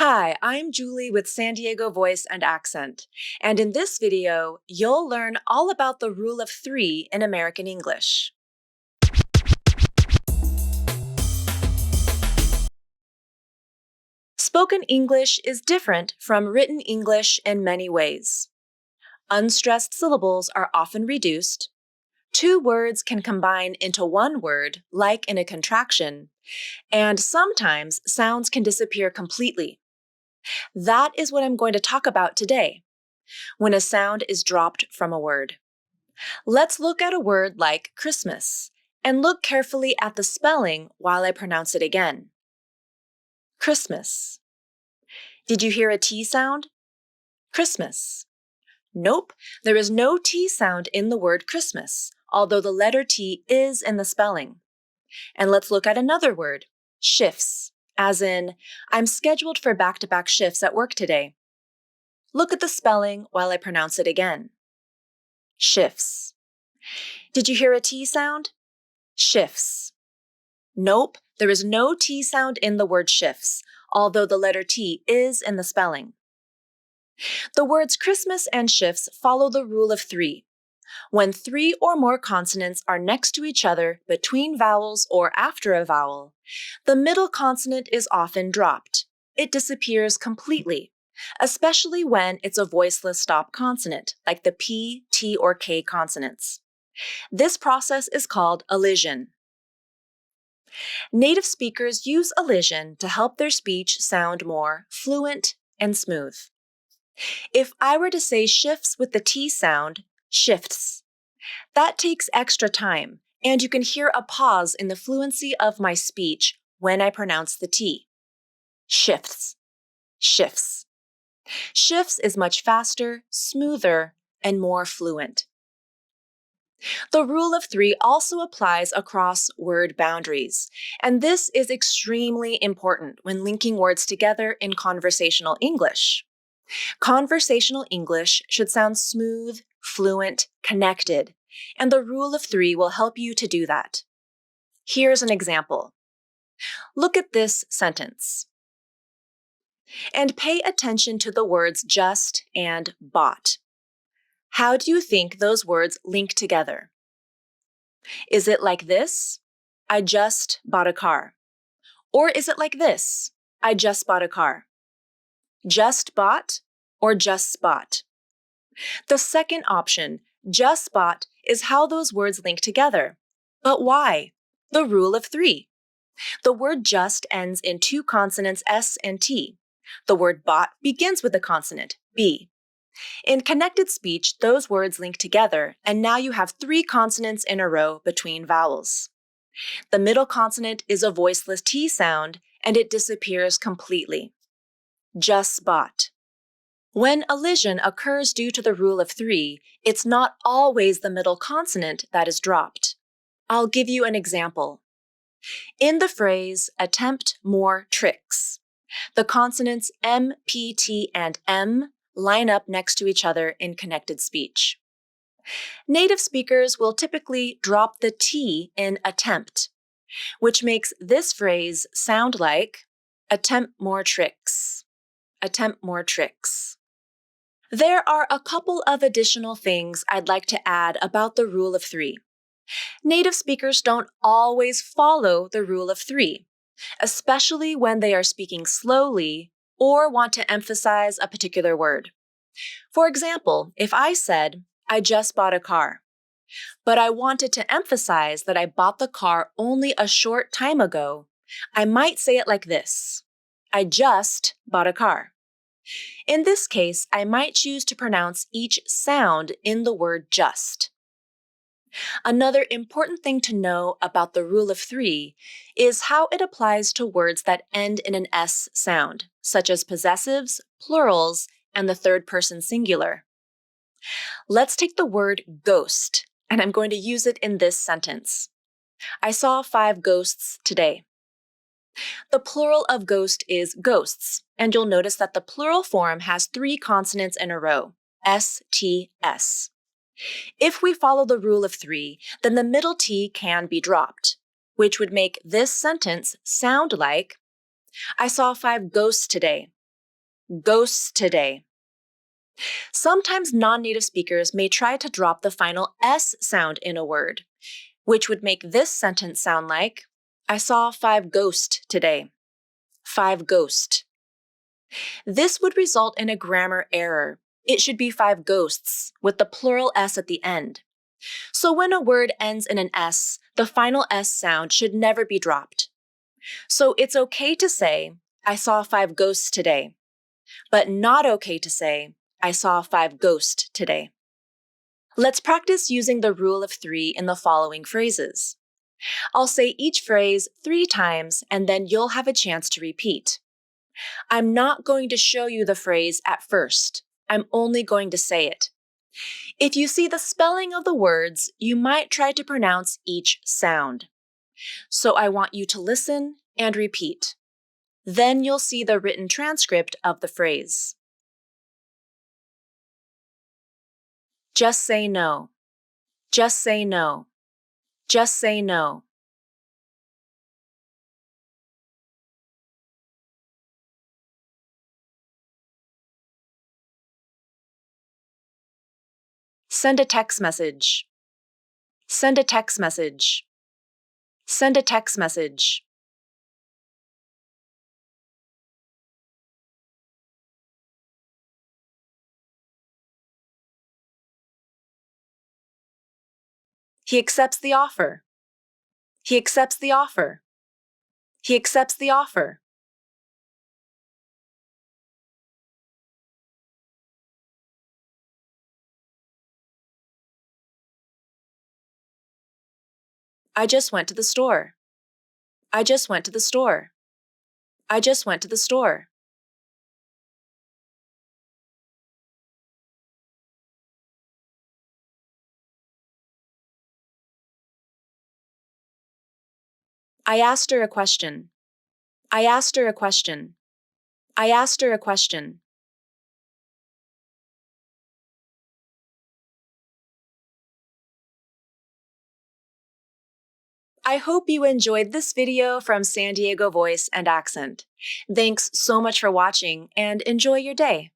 Hi, I'm Julie with San Diego Voice and Accent, and in this video, you'll learn all about the rule of three in American English. Spoken English is different from written English in many ways. Unstressed syllables are often reduced. Two words can combine into one word, like in a contraction, and sometimes sounds can disappear completely. That is what I'm going to talk about today, when a sound is dropped from a word. Let's look at a word like Christmas and look carefully at the spelling while I pronounce it again. Christmas. Did you hear a T sound? Christmas. Nope, there is no T sound in the word Christmas, although the letter T is in the spelling. And let's look at another word, shifts, as in, I'm scheduled for back-to-back shifts at work today. Look at the spelling while I pronounce it again. Shifts. Did you hear a T sound? Shifts. Nope, there is no T sound in the word shifts, although the letter T is in the spelling. The words Christmas and shifts follow the rule of three. When three or more consonants are next to each other between vowels or after a vowel, the middle consonant is often dropped. It disappears completely, especially when it's a voiceless stop consonant, like the P, T, or K consonants. This process is called elision. Native speakers use elision to help their speech sound more fluent and smooth. If I were to say shifts with the T sound, shifts, that takes extra time, and you can hear a pause in the fluency of my speech when I pronounce the T. Shifts, shifts. Shifts is much faster, smoother, and more fluent. The rule of three also applies across word boundaries, and this is extremely important when linking words together in conversational English. Conversational English should sound smooth, fluent, connected, and the rule of three will help you to do that. Here's an example. Look at this sentence. And pay attention to the words just and bought. How do you think those words link together? Is it like this? I just bought a car. Or is it like this? I just bought a car. Just bought or just spot? The second option, just bought, is how those words link together. But why? The rule of three. The word just ends in two consonants S and T. The word bought begins with a consonant, B. In connected speech, those words link together, and now you have three consonants in a row between vowels. The middle consonant is a voiceless T sound, and it disappears completely. Just bought. When elision occurs due to the rule of three, it's not always the middle consonant that is dropped. I'll give you an example. In the phrase, attempt more tricks, the consonants M, P, T, and M line up next to each other in connected speech. Native speakers will typically drop the T in attempt, which makes this phrase sound like attempt more tricks, attempt more tricks. There are a couple of additional things I'd like to add about the rule of three. Native speakers don't always follow the rule of three, especially when they are speaking slowly or want to emphasize a particular word. For example, if I said, I just bought a car, but I wanted to emphasize that I bought the car only a short time ago, I might say it like this, I just bought a car. In this case, I might choose to pronounce each sound in the word just. Another important thing to know about the rule of three is how it applies to words that end in an S sound, such as possessives, plurals, and the third person singular. Let's take the word ghost, and I'm going to use it in this sentence. I saw 5 ghosts today. The plural of ghost is ghosts, and you'll notice that the plural form has 3 consonants in a row, S, T, S. If we follow the rule of three, then the middle T can be dropped, which would make this sentence sound like, I saw 5 ghosts today, Ghosts today. Sometimes non-native speakers may try to drop the final S sound in a word, which would make this sentence sound like, I saw 5 ghosts today. 5 ghosts. This would result in a grammar error. It should be 5 ghosts with the plural S at the end. So when a word ends in an S, the final S sound should never be dropped. So it's okay to say, I saw 5 ghosts today, but not okay to say, I saw 5 ghosts today. Let's practice using the rule of 3 in the following phrases. I'll say each phrase 3 times, and then you'll have a chance to repeat. I'm not going to show you the phrase at first. I'm only going to say it. If you see the spelling of the words, you might try to pronounce each sound. So I want you to listen and repeat. Then you'll see the written transcript of the phrase. Just say no. Just say no. Just say no. Send a text message. Send a text message. Send a text message. He accepts the offer. He accepts the offer. He accepts the offer. I just went to the store. I just went to the store. I just went to the store. I asked her a question. I asked her a question. I asked her a question. I hope you enjoyed this video from San Diego Voice and Accent. Thanks so much for watching and enjoy your day.